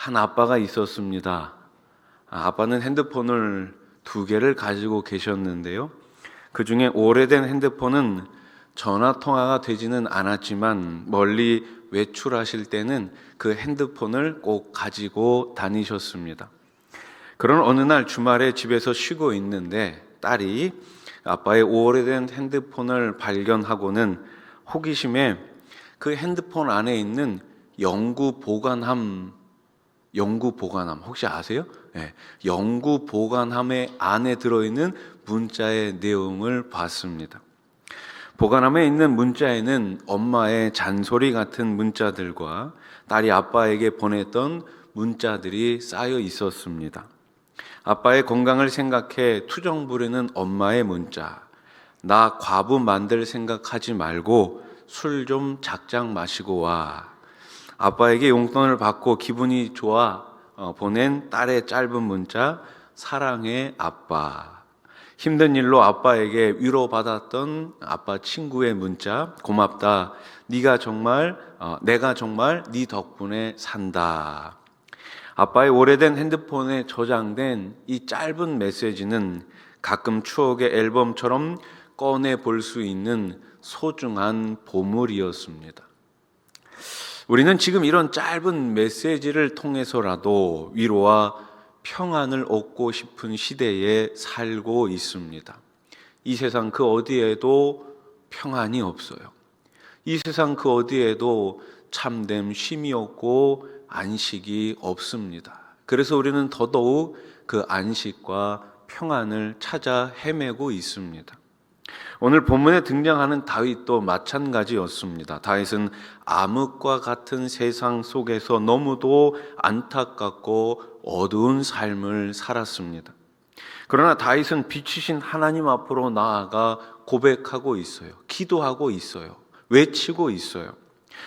한 아빠가 있었습니다. 아빠는 핸드폰을 2개를 가지고 계셨는데요. 그 중에 오래된 핸드폰은 전화 통화가 되지는 않았지만 멀리 외출하실 때는 그 핸드폰을 꼭 가지고 다니셨습니다. 그런 어느 날 주말에 집에서 쉬고 있는데 딸이 아빠의 오래된 핸드폰을 발견하고는 호기심에 그 핸드폰 안에 있는 영구 보관함 혹시 아세요? 네, 영구 보관함의 안에 들어있는 문자의 내용을 봤습니다. 보관함에 있는 문자에는 엄마의 잔소리 같은 문자들과 딸이 아빠에게 보냈던 문자들이 쌓여 있었습니다. 아빠의 건강을 생각해 투정 부리는 엄마의 문자, 나 과부 만들 생각하지 말고 술 좀 작작 마시고 와. 아빠에게 용돈을 받고 기분이 좋아 보낸 딸의 짧은 문자, 사랑해 아빠. 힘든 일로 아빠에게 위로받았던 아빠 친구의 문자, 고맙다. 내가 정말 네 덕분에 산다. 아빠의 오래된 핸드폰에 저장된 이 짧은 메시지는 가끔 추억의 앨범처럼 꺼내 볼 수 있는 소중한 보물이었습니다. 우리는 지금 이런 짧은 메시지를 통해서라도 위로와 평안을 얻고 싶은 시대에 살고 있습니다. 이 세상 그 어디에도 평안이 없어요. 이 세상 그 어디에도 참된 쉼이 없고 안식이 없습니다. 그래서 우리는 더더욱 그 안식과 평안을 찾아 헤매고 있습니다. 오늘 본문에 등장하는 다윗도 마찬가지였습니다. 다윗은 암흑과 같은 세상 속에서 너무도 안타깝고 어두운 삶을 살았습니다. 그러나 다윗은 빛이신 하나님 앞으로 나아가 고백하고 있어요. 기도하고 있어요. 외치고 있어요.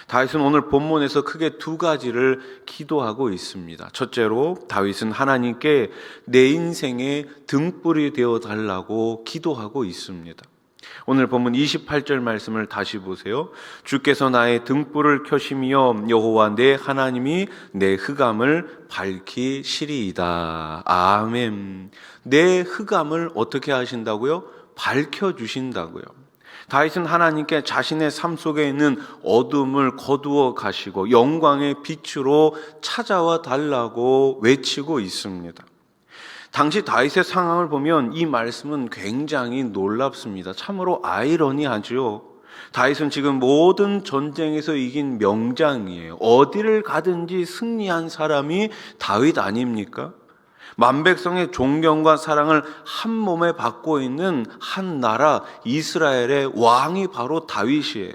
다윗은 오늘 본문에서 크게 2가지를 기도하고 있습니다. 첫째로 다윗은 하나님께 내 인생의 등불이 되어 달라고 기도하고 있습니다. 오늘 본문 28절 말씀을 다시 보세요. 주께서 나의 등불을 켜시며 여호와 내 하나님이 내 흑암을 밝히시리이다. 아멘. 내 흑암을 어떻게 하신다고요? 밝혀주신다고요. 다윗은 하나님께 자신의 삶 속에 있는 어둠을 거두어 가시고 영광의 빛으로 찾아와 달라고 외치고 있습니다. 당시 다윗의 상황을 보면 이 말씀은 굉장히 놀랍습니다. 참으로 아이러니하죠. 다윗은 지금 모든 전쟁에서 이긴 명장이에요. 어디를 가든지 승리한 사람이 다윗 아닙니까? 만백성의 존경과 사랑을 한 몸에 받고 있는 한 나라 이스라엘의 왕이 바로 다윗이에요.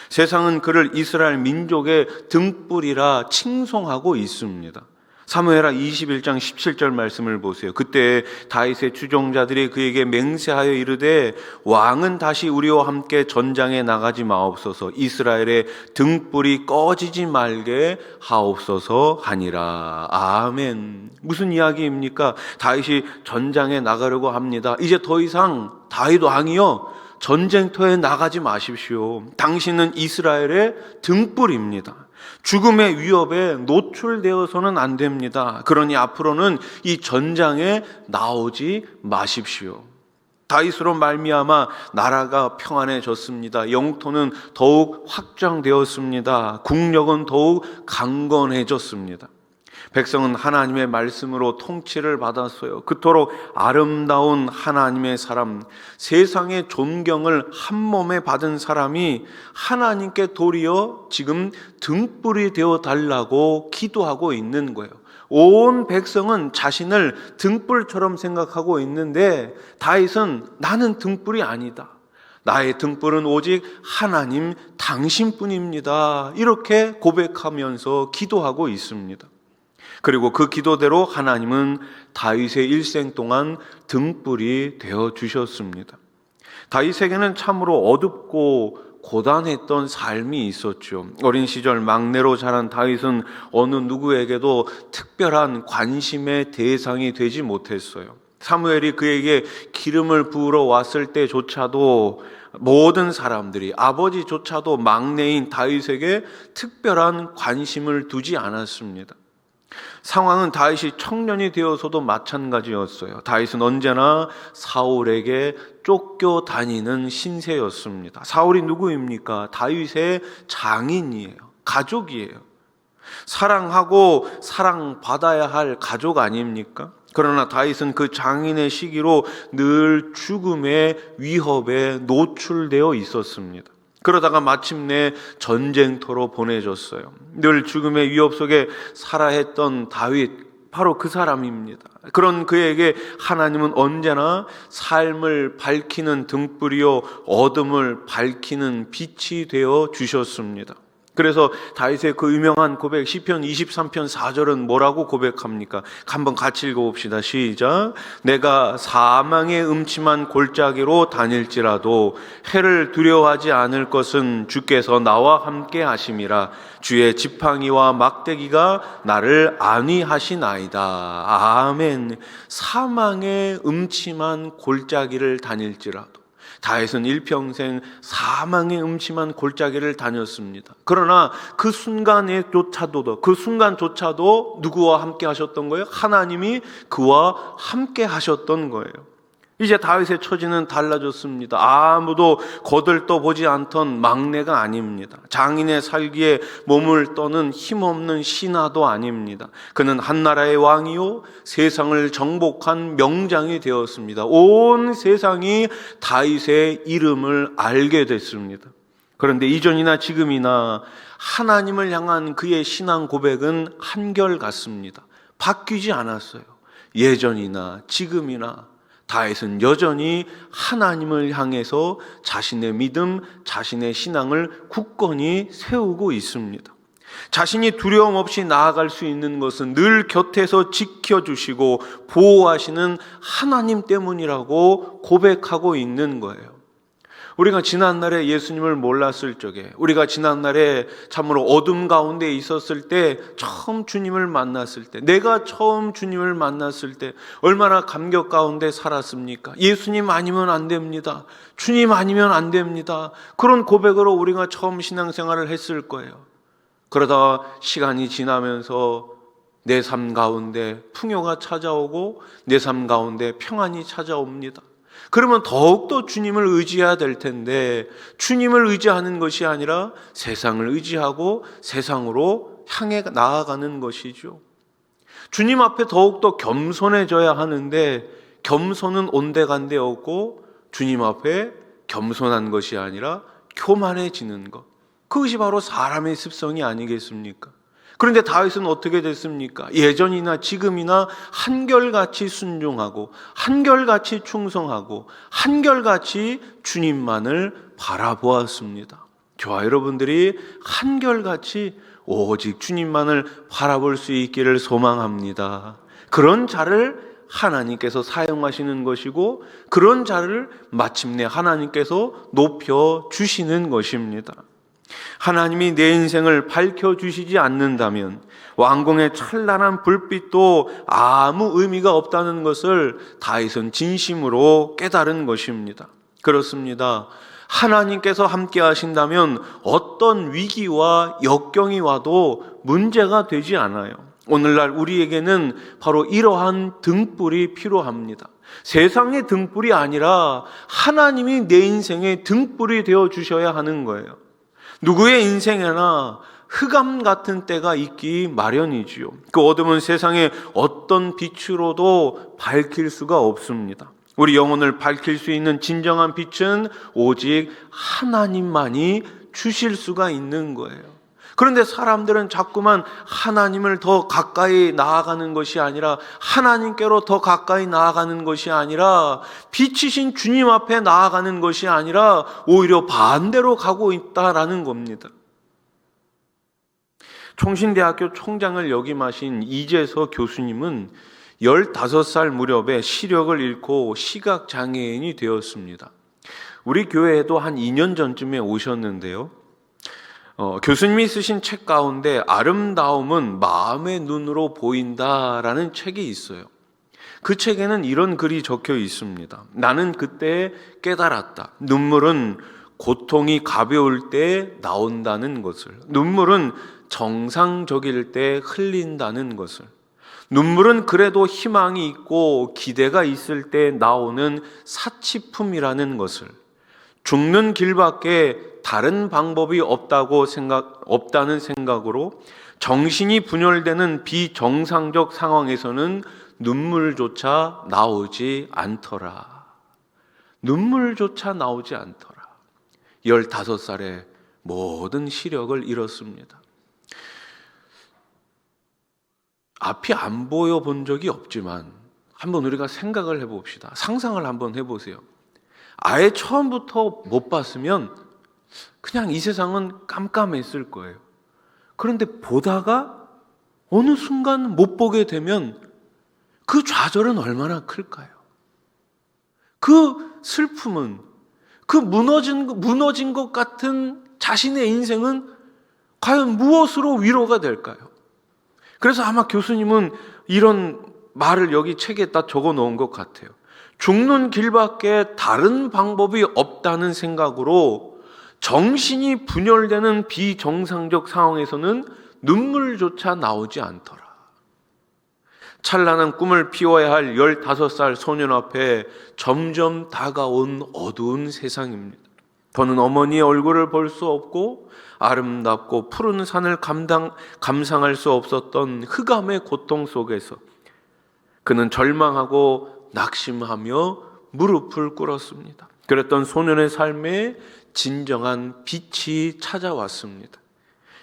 세상은 그를 이스라엘 민족의 등불이라 칭송하고 있습니다. 사무엘하 21장 17절 말씀을 보세요. 그때 다윗의 추종자들이 그에게 맹세하여 이르되 왕은 다시 우리와 함께 전장에 나가지 마옵소서, 이스라엘의 등불이 꺼지지 말게 하옵소서 하니라. 아멘. 무슨 이야기입니까? 다윗이 전장에 나가려고 합니다. 이제 더 이상 다윗 왕이요, 전쟁터에 나가지 마십시오. 당신은 이스라엘의 등불입니다. 죽음의 위협에 노출되어서는 안 됩니다. 그러니 앞으로는 이 전장에 나오지 마십시오. 다윗으로 말미암아 나라가 평안해졌습니다. 영토는 더욱 확장되었습니다. 국력은 더욱 강건해졌습니다. 백성은 하나님의 말씀으로 통치를 받았어요. 그토록 아름다운 하나님의 사람, 세상의 존경을 한 몸에 받은 사람이 하나님께 도리어 지금 등불이 되어 달라고 기도하고 있는 거예요. 온 백성은 자신을 등불처럼 생각하고 있는데 다윗은 나는 등불이 아니다. 나의 등불은 오직 하나님 당신뿐입니다. 이렇게 고백하면서 기도하고 있습니다. 그리고 그 기도대로 하나님은 다윗의 일생 동안 등불이 되어 주셨습니다. 다윗에게는 참으로 어둡고 고단했던 삶이 있었죠. 어린 시절 막내로 자란 다윗은 어느 누구에게도 특별한 관심의 대상이 되지 못했어요. 사무엘이 그에게 기름을 부으러 왔을 때조차도 모든 사람들이, 아버지조차도 막내인 다윗에게 특별한 관심을 두지 않았습니다. 상황은 다윗이 청년이 되어서도 마찬가지였어요. 다윗은 언제나 사울에게 쫓겨다니는 신세였습니다. 사울이 누구입니까? 다윗의 장인이에요. 가족이에요. 사랑하고 사랑받아야 할 가족 아닙니까? 그러나 다윗은 그 장인의 시기로 늘 죽음의 위협에 노출되어 있었습니다. 그러다가 마침내 전쟁터로 보내졌어요. 늘 죽음의 위협 속에 살아 했던 다윗, 바로 그 사람입니다. 그런 그에게 하나님은 언제나 삶을 밝히는 등불이요 어둠을 밝히는 빛이 되어 주셨습니다. 그래서 다윗의 그 유명한 고백 시편 23편 4절은 뭐라고 고백합니까? 한번 같이 읽어봅시다. 시작. 내가 사망의 음침한 골짜기로 다닐지라도 해를 두려워하지 않을 것은 주께서 나와 함께 하심이라. 주의 지팡이와 막대기가 나를 안위하시나이다. 아멘. 사망의 음침한 골짜기를 다닐지라도 다윗은 일평생 사망의 음침한 골짜기를 다녔습니다. 그러나 그 순간조차도 누구와 함께 하셨던 거예요? 하나님이 그와 함께 하셨던 거예요. 이제 다윗의 처지는 달라졌습니다. 아무도 거들떠보지 않던 막내가 아닙니다. 장인의 살기에 몸을 떠는 힘없는 신하도 아닙니다. 그는 한 나라의 왕이요 세상을 정복한 명장이 되었습니다. 온 세상이 다윗의 이름을 알게 됐습니다. 그런데 이전이나 지금이나 하나님을 향한 그의 신앙 고백은 한결같습니다. 바뀌지 않았어요. 예전이나 지금이나 다윗은 여전히 하나님을 향해서 자신의 믿음, 자신의 신앙을 굳건히 세우고 있습니다. 자신이 두려움 없이 나아갈 수 있는 것은 늘 곁에서 지켜주시고 보호하시는 하나님 때문이라고 고백하고 있는 거예요. 우리가 지난날에 예수님을 몰랐을 적에, 우리가 지난날에 참으로 어둠 가운데 있었을 때, 처음 주님을 만났을 때, 내가 처음 주님을 만났을 때 얼마나 감격 가운데 살았습니까? 예수님 아니면 안 됩니다. 주님 아니면 안 됩니다. 그런 고백으로 우리가 처음 신앙생활을 했을 거예요. 그러다 시간이 지나면서 내 삶 가운데 풍요가 찾아오고 내 삶 가운데 평안이 찾아옵니다. 그러면 더욱더 주님을 의지해야 될 텐데 주님을 의지하는 것이 아니라 세상을 의지하고 세상으로 향해 나아가는 것이죠. 주님 앞에 더욱더 겸손해져야 하는데 겸손은 온데간데 없고 주님 앞에 겸손한 것이 아니라 교만해지는 것. 그것이 바로 사람의 습성이 아니겠습니까? 그런데 다윗은 어떻게 됐습니까? 예전이나 지금이나 한결같이 순종하고 한결같이 충성하고 한결같이 주님만을 바라보았습니다. 저와 여러분들이 한결같이 오직 주님만을 바라볼 수 있기를 소망합니다. 그런 자를 하나님께서 사용하시는 것이고 그런 자를 마침내 하나님께서 높여주시는 것입니다. 하나님이 내 인생을 밝혀주시지 않는다면 왕궁의 찬란한 불빛도 아무 의미가 없다는 것을 다윗은 진심으로 깨달은 것입니다. 그렇습니다. 하나님께서 함께 하신다면 어떤 위기와 역경이 와도 문제가 되지 않아요. 오늘날 우리에게는 바로 이러한 등불이 필요합니다. 세상의 등불이 아니라 하나님이 내 인생의 등불이 되어 주셔야 하는 거예요. 누구의 인생에나 흑암 같은 때가 있기 마련이지요. 그 어둠은 세상의 어떤 빛으로도 밝힐 수가 없습니다. 우리 영혼을 밝힐 수 있는 진정한 빛은 오직 하나님만이 주실 수가 있는 거예요. 그런데 사람들은 자꾸만 하나님을 더 가까이 나아가는 것이 아니라 하나님께로 더 가까이 나아가는 것이 아니라 빛이신 주님 앞에 나아가는 것이 아니라 오히려 반대로 가고 있다라는 겁니다. 총신대학교 총장을 역임하신 이재서 교수님은 15살 무렵에 시력을 잃고 시각장애인이 되었습니다. 우리 교회에도 한 2년 전쯤에 오셨는데요. 교수님이 쓰신 책 가운데 아름다움은 마음의 눈으로 보인다라는 책이 있어요. 그 책에는 이런 글이 적혀 있습니다. 나는 그때 깨달았다. 눈물은 고통이 가벼울 때 나온다는 것을. 눈물은 정상적일 때 흘린다는 것을, 눈물은 그래도 희망이 있고 기대가 있을 때 나오는 사치품이라는 것을, 죽는 길밖에 다른 방법이 없다는 생각으로 정신이 분열되는 비정상적 상황에서는 눈물조차 나오지 않더라. 눈물조차 나오지 않더라. 15살에 모든 시력을 잃었습니다. 앞이 안 보여 본 적이 없지만 한번 우리가 생각을 해봅시다. 상상을 한번 해보세요. 아예 처음부터 못 봤으면 그냥 이 세상은 깜깜했을 거예요. 그런데 보다가 어느 순간 못 보게 되면 그 좌절은 얼마나 클까요? 그 슬픔은, 그 무너진 것 같은 자신의 인생은 과연 무엇으로 위로가 될까요? 그래서 아마 교수님은 이런 말을 여기 책에다 적어 놓은 것 같아요. 죽는 길밖에 다른 방법이 없다는 생각으로 정신이 분열되는 비정상적 상황에서는 눈물조차 나오지 않더라. 찬란한 꿈을 피워야 할 15살 소년 앞에 점점 다가온 어두운 세상입니다. 더는 어머니의 얼굴을 볼 수 없고 아름답고 푸른 산을 감상할 수 없었던 흑암의 고통 속에서 그는 절망하고 낙심하며 무릎을 꿇었습니다. 그랬던 소년의 삶에 진정한 빛이 찾아왔습니다.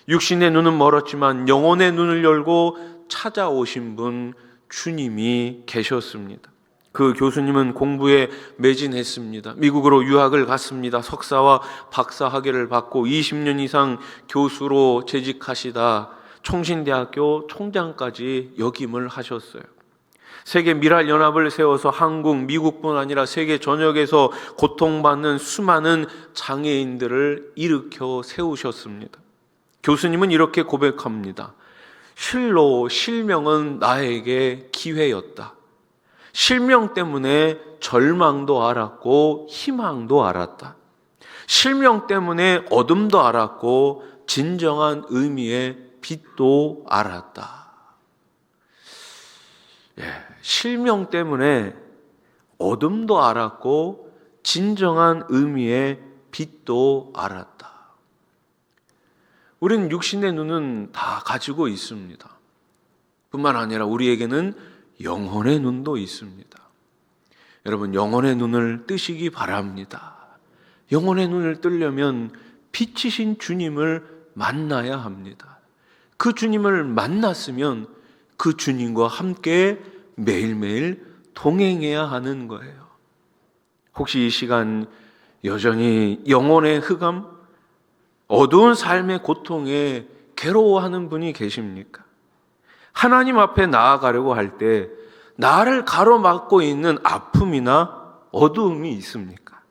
육신의 눈은 멀었지만 영혼의 눈을 열고 찾아오신 분 주님이 계셨습니다. 그 교수님은 공부에 매진했습니다. 미국으로 유학을 갔습니다. 석사와 박사 학위를 받고 20년 이상 교수로 재직하시다 총신대학교 총장까지 역임을 하셨어요. 세계 미랄연합을 세워서 한국, 미국뿐 아니라 세계 전역에서 고통받는 수많은 장애인들을 일으켜 세우셨습니다. 교수님은 이렇게 고백합니다. 실로 실명은 나에게 기회였다. 실명 때문에 절망도 알았고 희망도 알았다. 실명 때문에 어둠도 알았고 진정한 의미의 빛도 알았다. 실명 때문에 어둠도 알았고 진정한 의미의 빛도 알았다. 우리는 육신의 눈은 다 가지고 있습니다. 뿐만 아니라 우리에게는 영혼의 눈도 있습니다. 여러분, 영혼의 눈을 뜨시기 바랍니다. 영혼의 눈을 뜨려면 빛이신 주님을 만나야 합니다. 그 주님을 만났으면 그 주님과 함께 매일매일 동행해야 하는 거예요. 혹시 이 시간 여전히 영혼의 흑암, 어두운 삶의 고통에 괴로워하는 분이 계십니까? 하나님 앞에 나아가려고 할 때 나를 가로막고 있는 아픔이나 어두움이 있습니까?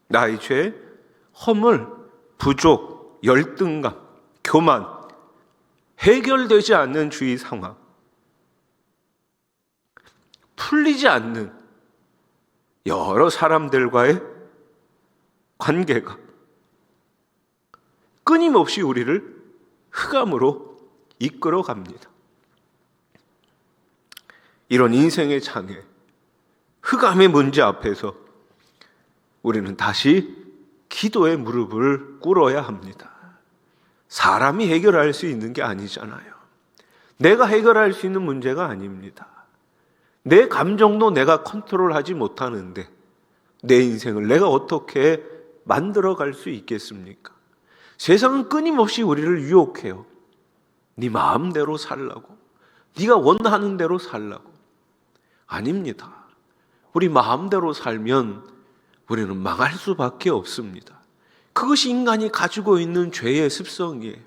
나의 죄, 허물, 부족, 열등감, 교만, 해결되지 않는 주위 상황, 풀리지 않는 여러 사람들과의 관계가 끊임없이 우리를 흑암으로 이끌어 갑니다. 이런 인생의 장애, 흑암의 문제 앞에서 우리는 다시 기도의 무릎을 꿇어야 합니다. 사람이 해결할 수 있는 게 아니잖아요. 내가 해결할 수 있는 문제가 아닙니다. 내 감정도 내가 컨트롤하지 못하는데 내 인생을 내가 어떻게 만들어갈 수 있겠습니까? 세상은 끊임없이 우리를 유혹해요. 네 마음대로 살라고, 네가 원하는 대로 살라고. 아닙니다. 우리 마음대로 살면 우리는 망할 수밖에 없습니다. 그것이 인간이 가지고 있는 죄의 습성이에요.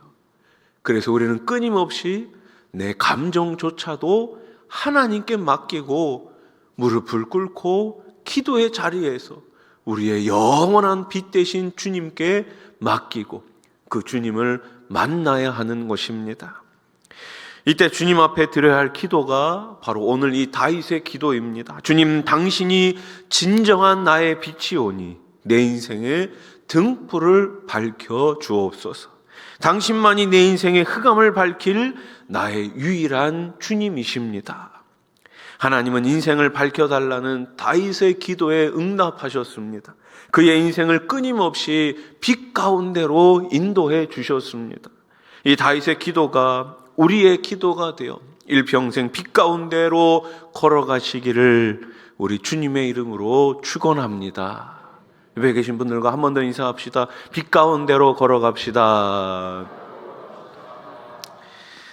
그래서 우리는 끊임없이 내 감정조차도 하나님께 맡기고 무릎을 꿇고 기도의 자리에서 우리의 영원한 빛 대신 주님께 맡기고 그 주님을 만나야 하는 것입니다. 이때 주님 앞에 드려야 할 기도가 바로 오늘 이 다윗의 기도입니다. 주님, 당신이 진정한 나의 빛이오니 내 인생의 등불을 밝혀 주옵소서. 당신만이 내 인생의 흑암을 밝힐 나의 유일한 주님이십니다. 하나님은 인생을 밝혀달라는 다윗의 기도에 응답하셨습니다. 그의 인생을 끊임없이 빛 가운데로 인도해 주셨습니다. 이 다윗의 기도가 우리의 기도가 되어 일평생 빛 가운데로 걸어가시기를 우리 주님의 이름으로 축원합니다. 옆에 계신 분들과 한 번 더 인사합시다. 빛 가운데로 걸어갑시다.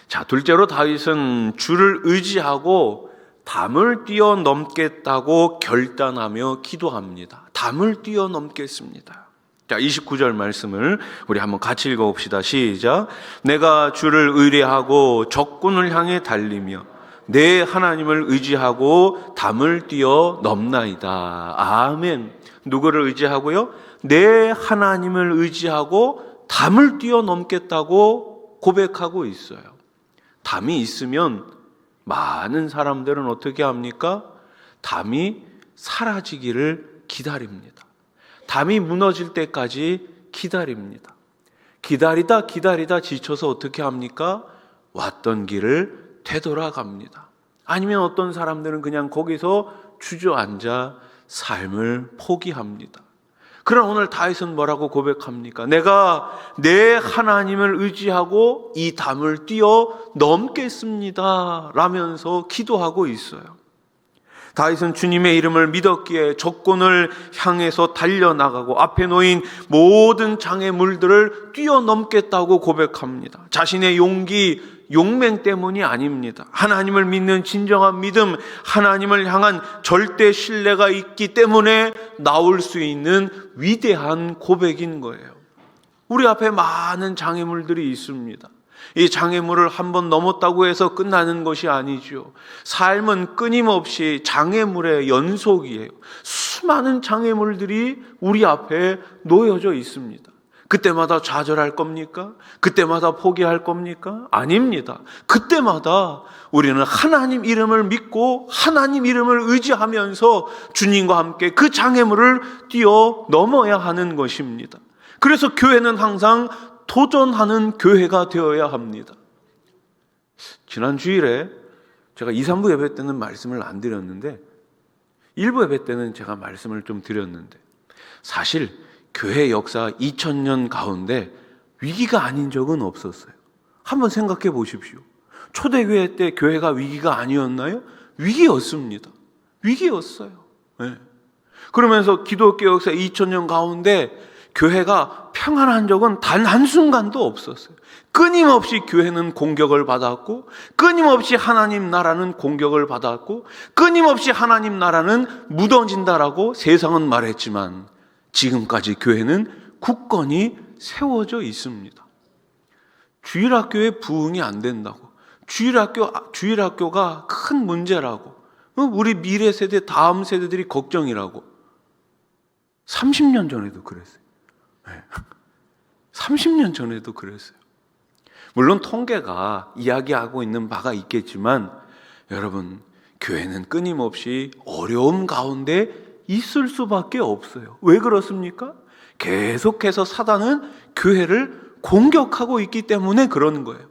자, 둘째로 다윗은 주를 의지하고 담을 뛰어넘겠다고 결단하며 기도합니다. 담을 뛰어넘겠습니다. 자, 29절 말씀을 우리 한번 같이 읽어봅시다. 시작. 내가 주를 의뢰하고 적군을 향해 달리며 내 하나님을 의지하고 담을 뛰어넘나이다. 아멘. 누구를 의지하고요? 내 하나님을 의지하고 담을 뛰어넘겠다고 고백하고 있어요. 담이 있으면 많은 사람들은 어떻게 합니까? 담이 사라지기를 기다립니다. 담이 무너질 때까지 기다립니다. 기다리다 지쳐서 어떻게 합니까? 왔던 길을 되돌아갑니다. 아니면 어떤 사람들은 그냥 거기서 주저앉아 삶을 포기합니다. 그러나 오늘 다윗은 뭐라고 고백합니까? 내가 내 하나님을 의지하고 이 담을 뛰어넘겠습니다 라면서 기도하고 있어요. 다윗은 주님의 이름을 믿었기에 적군을 향해서 달려나가고 앞에 놓인 모든 장애물들을 뛰어넘겠다고 고백합니다. 자신의 용맹 때문이 아닙니다. 하나님을 믿는 진정한 믿음, 하나님을 향한 절대 신뢰가 있기 때문에 나올 수 있는 위대한 고백인 거예요. 우리 앞에 많은 장애물들이 있습니다. 이 장애물을 한번 넘었다고 해서 끝나는 것이 아니죠. 삶은 끊임없이 장애물의 연속이에요. 수많은 장애물들이 우리 앞에 놓여져 있습니다. 그때마다 좌절할 겁니까? 그때마다 포기할 겁니까? 아닙니다. 그때마다 우리는 하나님 이름을 믿고 하나님 이름을 의지하면서 주님과 함께 그 장애물을 뛰어넘어야 하는 것입니다. 그래서 교회는 항상 도전하는 교회가 되어야 합니다. 지난 주일에 제가 2, 3부 예배 때는 말씀을 안 드렸는데 1부 예배 때는 제가 말씀을 좀 드렸는데 사실 교회 역사 2000년 가운데 위기가 아닌 적은 없었어요. 한번 생각해 보십시오. 초대교회 때 교회가 위기가 아니었나요? 위기였습니다. 위기였어요. 네. 그러면서 기독교 역사 2000년 가운데 교회가 평안한 적은 단 한순간도 없었어요. 끊임없이 교회는 공격을 받았고 끊임없이 하나님 나라는 공격을 받았고 끊임없이 하나님 나라는 무너진다라고 세상은 말했지만 지금까지 교회는 굳건히 세워져 있습니다. 주일학교에 부흥이 안 된다고, 주일학교가 큰 문제라고, 우리 미래 세대, 다음 세대들이 걱정이라고 30년 전에도 그랬어요. 30년 전에도 그랬어요. 물론 통계가 이야기하고 있는 바가 있겠지만 여러분, 교회는 끊임없이 어려움 가운데 있을 수밖에 없어요. 왜 그렇습니까? 계속해서 사단은 교회를 공격하고 있기 때문에 그러는 거예요.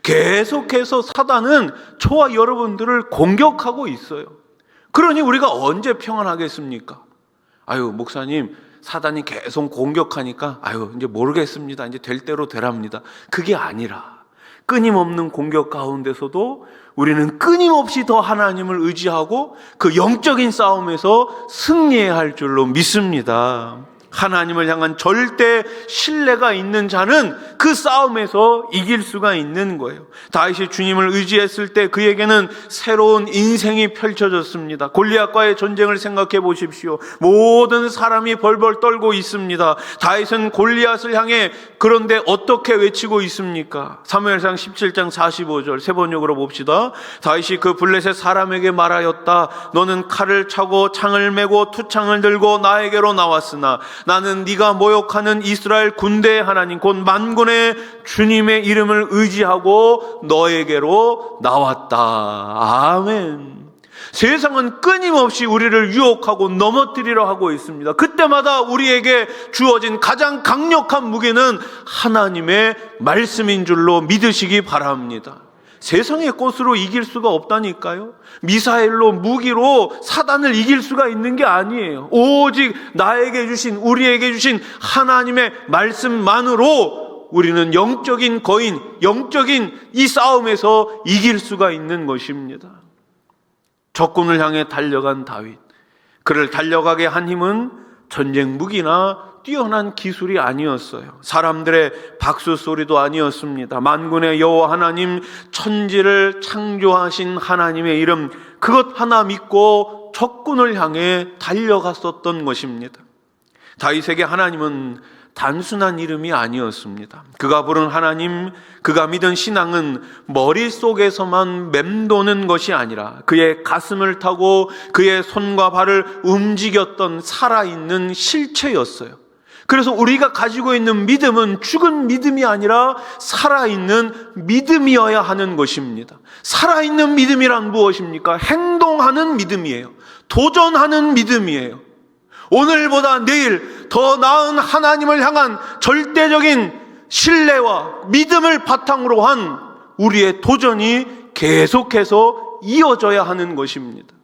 계속해서 사단은 저와 여러분들을 공격하고 있어요. 그러니 우리가 언제 평안하겠습니까? 아유, 목사님, 사단이 계속 공격하니까 이제 모르겠습니다. 이제 될 대로 되랍니다. 그게 아니라 끊임없는 공격 가운데서도 우리는 끊임없이 더 하나님을 의지하고 그 영적인 싸움에서 승리해야 할 줄로 믿습니다. 하나님을 향한 절대 신뢰가 있는 자는 그 싸움에서 이길 수가 있는 거예요. 다윗이 주님을 의지했을 때 그에게는 새로운 인생이 펼쳐졌습니다. 골리앗과의 전쟁을 생각해 보십시오. 모든 사람이 벌벌 떨고 있습니다. 다윗은 골리앗을 향해 그런데 어떻게 외치고 있습니까? 사무엘상 17장 45절 세 번역으로 봅시다. 다윗이 그 블레셋 사람에게 말하였다. 너는 칼을 차고 창을 메고 투창을 들고 나에게로 나왔으나 나는 네가 모욕하는 이스라엘 군대의 하나님 곧 만군의 주님의 이름을 의지하고 너에게로 나왔다. 아멘. 세상은 끊임없이 우리를 유혹하고 넘어뜨리려 하고 있습니다. 그때마다 우리에게 주어진 가장 강력한 무기는 하나님의 말씀인 줄로 믿으시기 바랍니다. 세상의 꽃으로 이길 수가 없다니까요. 미사일로, 무기로 사단을 이길 수가 있는 게 아니에요. 오직 나에게 주신, 우리에게 주신 하나님의 말씀만으로 우리는 영적인 거인, 영적인 이 싸움에서 이길 수가 있는 것입니다. 적군을 향해 달려간 다윗, 그를 달려가게 한 힘은 전쟁 무기나 뛰어난 기술이 아니었어요. 사람들의 박수 소리도 아니었습니다. 만군의 여호와 하나님, 천지를 창조하신 하나님의 이름, 그것 하나 믿고 적군을 향해 달려갔었던 것입니다. 다윗에게 하나님은 단순한 이름이 아니었습니다. 그가 부른 하나님, 그가 믿은 신앙은 머릿속에서만 맴도는 것이 아니라 그의 가슴을 타고 그의 손과 발을 움직였던 살아있는 실체였어요. 그래서 우리가 가지고 있는 믿음은 죽은 믿음이 아니라 살아있는 믿음이어야 하는 것입니다. 살아있는 믿음이란 무엇입니까? 행동하는 믿음이에요. 도전하는 믿음이에요. 오늘보다 내일 더 나은 하나님을 향한 절대적인 신뢰와 믿음을 바탕으로 한 우리의 도전이 계속해서 이어져야 하는 것입니다.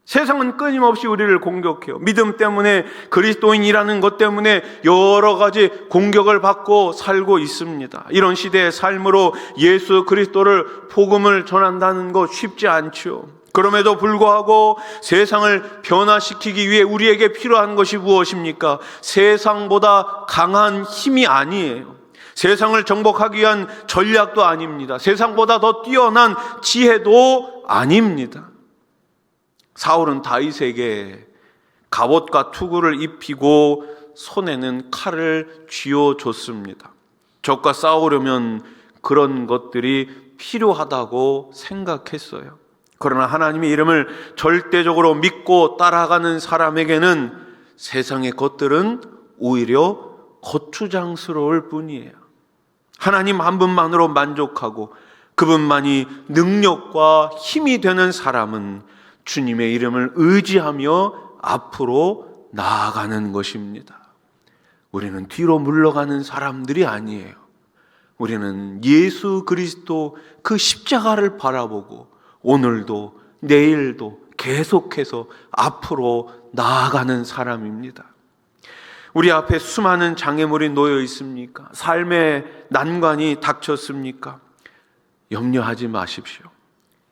세상은 끊임없이 우리를 공격해요. 믿음 때문에, 그리스도인이라는 것 때문에 여러 가지 공격을 받고 살고 있습니다. 이런 시대의 삶으로 예수 그리스도를, 복음을 전한다는 것 쉽지 않죠. 그럼에도 불구하고 세상을 변화시키기 위해 우리에게 필요한 것이 무엇입니까? 세상보다 강한 힘이 아니에요. 세상을 정복하기 위한 전략도 아닙니다. 세상보다 더 뛰어난 지혜도 아닙니다. 사울은 다윗에게 갑옷과 투구를 입히고 손에는 칼을 쥐어줬습니다. 적과 싸우려면 그런 것들이 필요하다고 생각했어요. 그러나 하나님의 이름을 절대적으로 믿고 따라가는 사람에게는 세상의 것들은 오히려 거추장스러울 뿐이에요. 하나님 한 분만으로 만족하고 그분만이 능력과 힘이 되는 사람은 주님의 이름을 의지하며 앞으로 나아가는 것입니다. 우리는 뒤로 물러가는 사람들이 아니에요. 우리는 예수 그리스도 그 십자가를 바라보고 오늘도 내일도 계속해서 앞으로 나아가는 사람입니다. 우리 앞에 수많은 장애물이 놓여 있습니까? 삶의 난관이 닥쳤습니까? 염려하지 마십시오.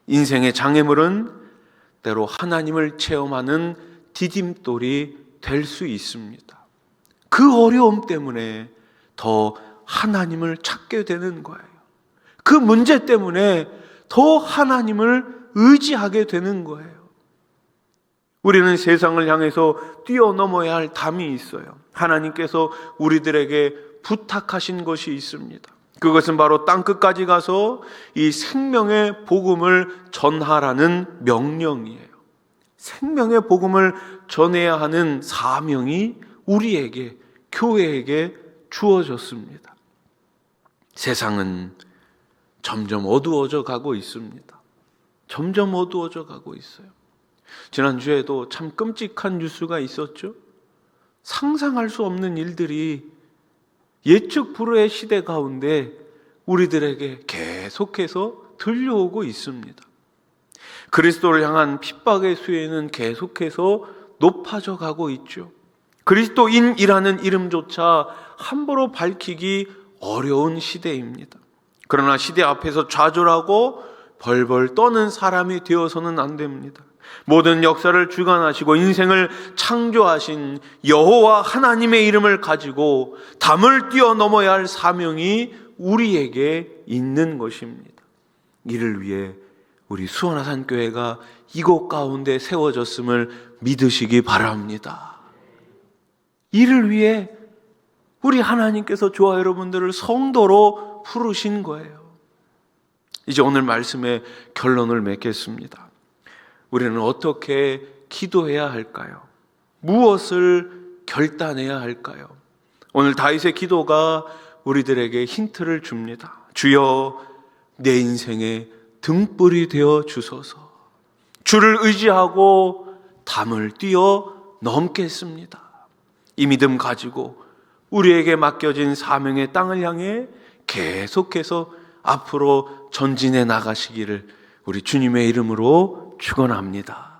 인생의 장애물은 때로 하나님을 체험하는 디딤돌이 될 수 있습니다. 그 어려움 때문에 더 하나님을 찾게 되는 거예요. 그 문제 때문에 더 하나님을 의지하게 되는 거예요. 우리는 세상을 향해서 뛰어넘어야 할 담이 있어요. 하나님께서 우리들에게 부탁하신 것이 있습니다. 그것은 바로 땅끝까지 가서 이 생명의 복음을 전하라는 명령이에요. 생명의 복음을 전해야 하는 사명이 우리에게, 교회에게 주어졌습니다. 세상은 점점 어두워져 가고 있습니다. 점점 어두워져 가고 있어요. 지난주에도 참 끔찍한 뉴스가 있었죠. 상상할 수 없는 일들이 예측 불허의 시대 가운데 우리들에게 계속해서 들려오고 있습니다. 그리스도를 향한 핍박의 수위는 계속해서 높아져 가고 있죠. 그리스도인이라는 이름조차 함부로 밝히기 어려운 시대입니다. 그러나 시대 앞에서 좌절하고 벌벌 떠는 사람이 되어서는 안 됩니다. 모든 역사를 주관하시고 인생을 창조하신 여호와 하나님의 이름을 가지고 담을 뛰어넘어야 할 사명이 우리에게 있는 것입니다. 이를 위해 우리 수원하산교회가 이곳 가운데 세워졌음을 믿으시기 바랍니다. 이를 위해 우리 하나님께서 저와 여러분들을 성도로 부르신 거예요. 이제 오늘 말씀의 결론을 맺겠습니다. 우리는 어떻게 기도해야 할까요? 무엇을 결단해야 할까요? 오늘 다윗의 기도가 우리들에게 힌트를 줍니다. 주여 내 인생의 등불이 되어 주소서. 주를 의지하고 담을 뛰어 넘겠습니다. 이 믿음 가지고 우리에게 맡겨진 사명의 땅을 향해 계속해서 앞으로 전진해 나가시기를 우리 주님의 이름으로 축원합니다.